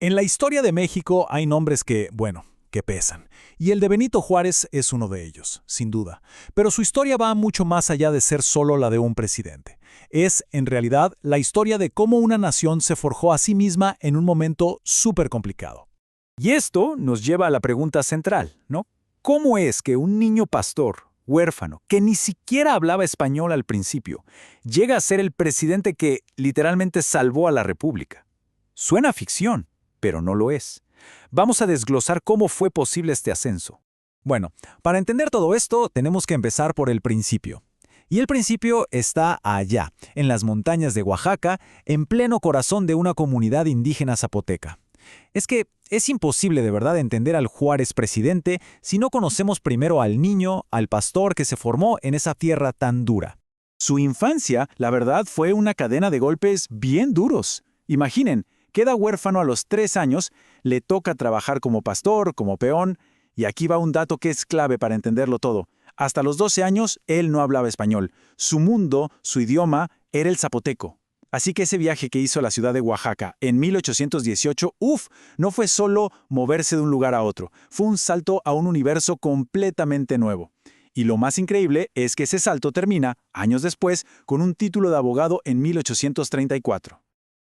En la historia de México hay nombres que, bueno, que pesan. Y el de Benito Juárez es uno de ellos, sin duda. Pero su historia va mucho más allá de ser solo la de un presidente. Es, en realidad, la historia de cómo una nación se forjó a sí misma en un momento súper complicado. Y esto nos lleva a la pregunta central, ¿no? ¿Cómo es que un niño pastor, huérfano, que ni siquiera hablaba español al principio, llega a ser el presidente que literalmente salvó a la República? Suena a ficción, pero no lo es. Vamos a desglosar cómo fue posible este ascenso. Bueno, para entender todo esto, tenemos que empezar por el principio. Y el principio está allá, en las montañas de Oaxaca, en pleno corazón de una comunidad indígena zapoteca. Es que es imposible de verdad entender al Juárez presidente si no conocemos primero al niño, al pastor que se formó en esa tierra tan dura. Su infancia, la verdad, fue una cadena de golpes bien duros. Imaginen, queda huérfano a los 3 años, le toca trabajar como pastor, como peón, y aquí va un dato que es clave para entenderlo todo. Hasta los 12 años, él no hablaba español. Su mundo, su idioma, era el zapoteco. Así que ese viaje que hizo a la ciudad de Oaxaca en 1818, no fue solo moverse de un lugar a otro, fue un salto a un universo completamente nuevo. Y lo más increíble es que ese salto termina, años después, con un título de abogado en 1834.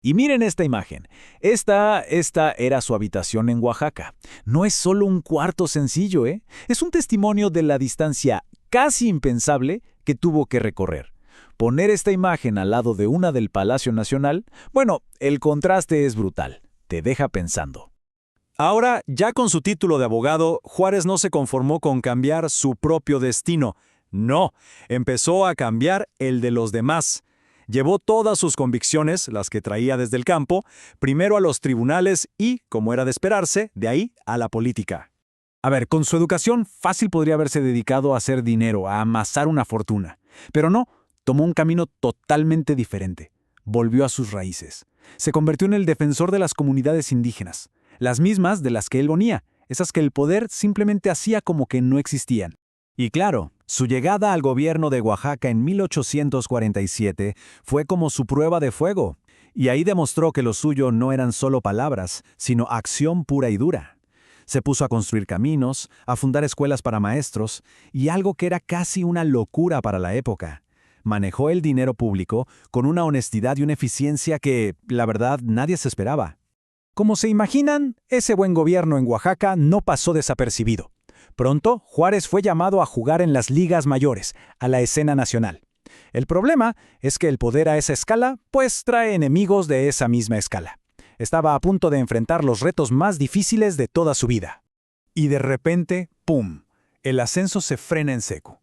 Y miren esta imagen. Esta era su habitación en Oaxaca. No es solo un cuarto sencillo, ¿eh? Es un testimonio de la distancia casi impensable que tuvo que recorrer. Poner esta imagen al lado de una del Palacio Nacional, bueno, el contraste es brutal. Te deja pensando. Ahora, ya con su título de abogado, Juárez no se conformó con cambiar su propio destino. No, empezó a cambiar el de los demás. Llevó todas sus convicciones, las que traía desde el campo, primero a los tribunales y, como era de esperarse, de ahí a la política. A ver, con su educación fácil podría haberse dedicado a hacer dinero, a amasar una fortuna. Pero no, tomó un camino totalmente diferente. Volvió a sus raíces. Se convirtió en el defensor de las comunidades indígenas, las mismas de las que él venía, esas que el poder simplemente hacía como que no existían. Y claro, su llegada al gobierno de Oaxaca en 1847 fue como su prueba de fuego, y ahí demostró que lo suyo no eran solo palabras, sino acción pura y dura. Se puso a construir caminos, a fundar escuelas para maestros, y algo que era casi una locura para la época. Manejó el dinero público con una honestidad y una eficiencia que, la verdad, nadie se esperaba. Como se imaginan, ese buen gobierno en Oaxaca no pasó desapercibido. Pronto, Juárez fue llamado a jugar en las ligas mayores, a la escena nacional. El problema es que el poder a esa escala, pues trae enemigos de esa misma escala. Estaba a punto de enfrentar los retos más difíciles de toda su vida. Y de repente, ¡pum!, el ascenso se frena en seco.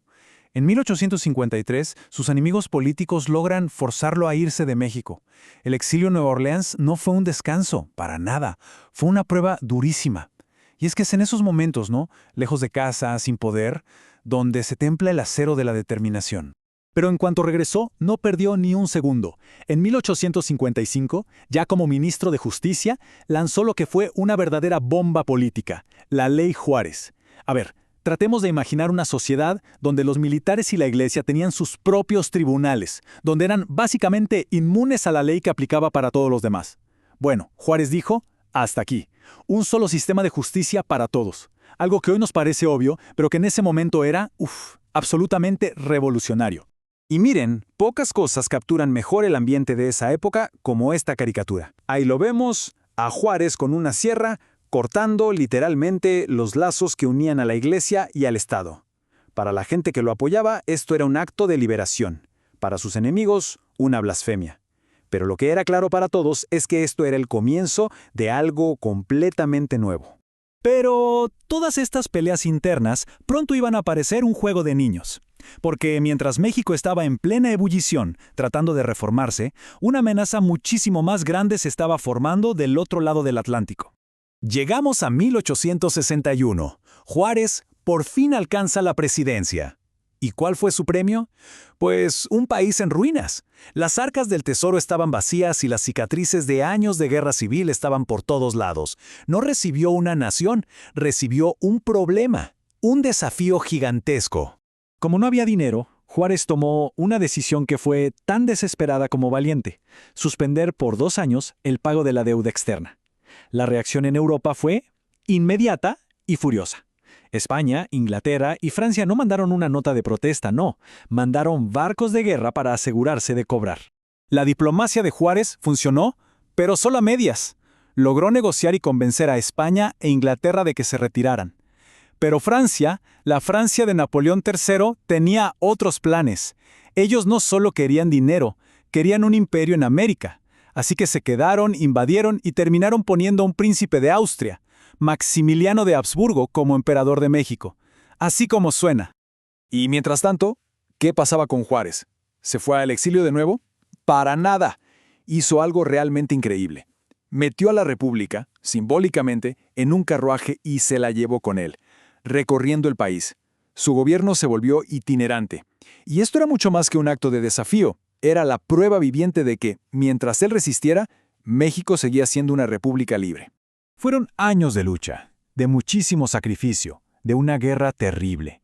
En 1853, sus enemigos políticos logran forzarlo a irse de México. El exilio en Nueva Orleans no fue un descanso, para nada. Fue una prueba durísima. Y es que es en esos momentos, ¿no?, lejos de casa, sin poder, donde se templa el acero de la determinación. Pero en cuanto regresó, no perdió ni un segundo. En 1855, ya como ministro de Justicia, lanzó lo que fue una verdadera bomba política, la Ley Juárez. A ver, tratemos de imaginar una sociedad donde los militares y la iglesia tenían sus propios tribunales, donde eran básicamente inmunes a la ley que aplicaba para todos los demás. Bueno, Juárez dijo, hasta aquí. Un solo sistema de justicia para todos. Algo que hoy nos parece obvio, pero que en ese momento era, absolutamente revolucionario. Y miren, pocas cosas capturan mejor el ambiente de esa época como esta caricatura. Ahí lo vemos, a Juárez con una sierra, cortando literalmente los lazos que unían a la iglesia y al Estado. Para la gente que lo apoyaba, esto era un acto de liberación. Para sus enemigos, una blasfemia. Pero lo que era claro para todos es que esto era el comienzo de algo completamente nuevo. Pero todas estas peleas internas pronto iban a parecer un juego de niños. Porque mientras México estaba en plena ebullición, tratando de reformarse, una amenaza muchísimo más grande se estaba formando del otro lado del Atlántico. Llegamos a 1861. Juárez por fin alcanza la presidencia. ¿Y cuál fue su premio? Pues un país en ruinas. Las arcas del tesoro estaban vacías y las cicatrices de años de guerra civil estaban por todos lados. No recibió una nación, recibió un problema, un desafío gigantesco. Como no había dinero, Juárez tomó una decisión que fue tan desesperada como valiente: suspender por 2 años el pago de la deuda externa. La reacción en Europa fue inmediata y furiosa. España, Inglaterra y Francia no mandaron una nota de protesta, no, mandaron barcos de guerra para asegurarse de cobrar. La diplomacia de Juárez funcionó, pero solo a medias. Logró negociar y convencer a España e Inglaterra de que se retiraran. Pero Francia, la Francia de Napoleón III, tenía otros planes. Ellos no solo querían dinero, querían un imperio en América. Así que se quedaron, invadieron y terminaron poniendo a un príncipe de Austria, Maximiliano de Habsburgo, como emperador de México. Así como suena. Y mientras tanto, ¿qué pasaba con Juárez? ¿Se fue al exilio de nuevo? Para nada. Hizo algo realmente increíble. Metió a la República, simbólicamente, en un carruaje y se la llevó con él, recorriendo el país. Su gobierno se volvió itinerante. Y esto era mucho más que un acto de desafío. Era la prueba viviente de que, mientras él resistiera, México seguía siendo una república libre. Fueron años de lucha, de muchísimo sacrificio, de una guerra terrible.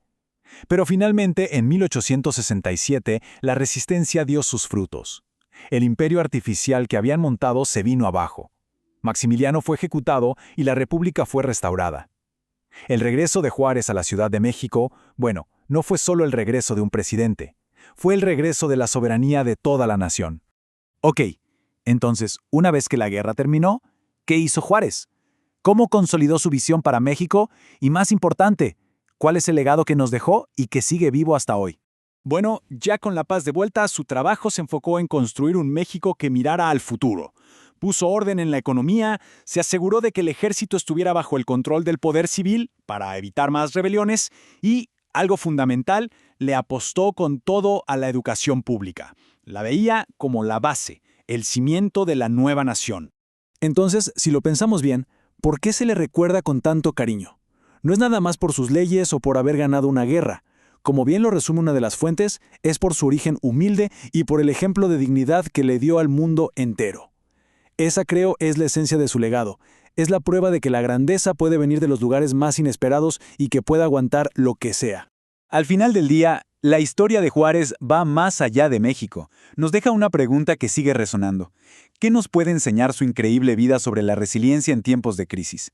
Pero finalmente, en 1867, la resistencia dio sus frutos. El imperio artificial que habían montado se vino abajo. Maximiliano fue ejecutado y la república fue restaurada. El regreso de Juárez a la Ciudad de México, bueno, no fue solo el regreso de un presidente, fue el regreso de la soberanía de toda la nación. Ok, entonces, una vez que la guerra terminó, ¿qué hizo Juárez? ¿Cómo consolidó su visión para México? Y más importante, ¿cuál es el legado que nos dejó y que sigue vivo hasta hoy? Bueno, ya con la paz de vuelta, su trabajo se enfocó en construir un México que mirara al futuro. Puso orden en la economía, se aseguró de que el ejército estuviera bajo el control del poder civil para evitar más rebeliones y, algo fundamental, le apostó con todo a la educación pública. La veía como la base, el cimiento de la nueva nación. Entonces, si lo pensamos bien, ¿por qué se le recuerda con tanto cariño? No es nada más por sus leyes o por haber ganado una guerra. Como bien lo resume una de las fuentes, es por su origen humilde y por el ejemplo de dignidad que le dio al mundo entero. Esa, creo, es la esencia de su legado. Es la prueba de que la grandeza puede venir de los lugares más inesperados y que puede aguantar lo que sea. Al final del día, la historia de Juárez va más allá de México. Nos deja una pregunta que sigue resonando. ¿Qué nos puede enseñar su increíble vida sobre la resiliencia en tiempos de crisis?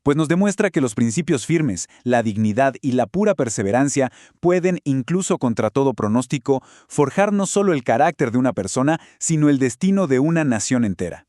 Pues nos demuestra que los principios firmes, la dignidad y la pura perseverancia pueden, incluso contra todo pronóstico, forjar no solo el carácter de una persona, sino el destino de una nación entera.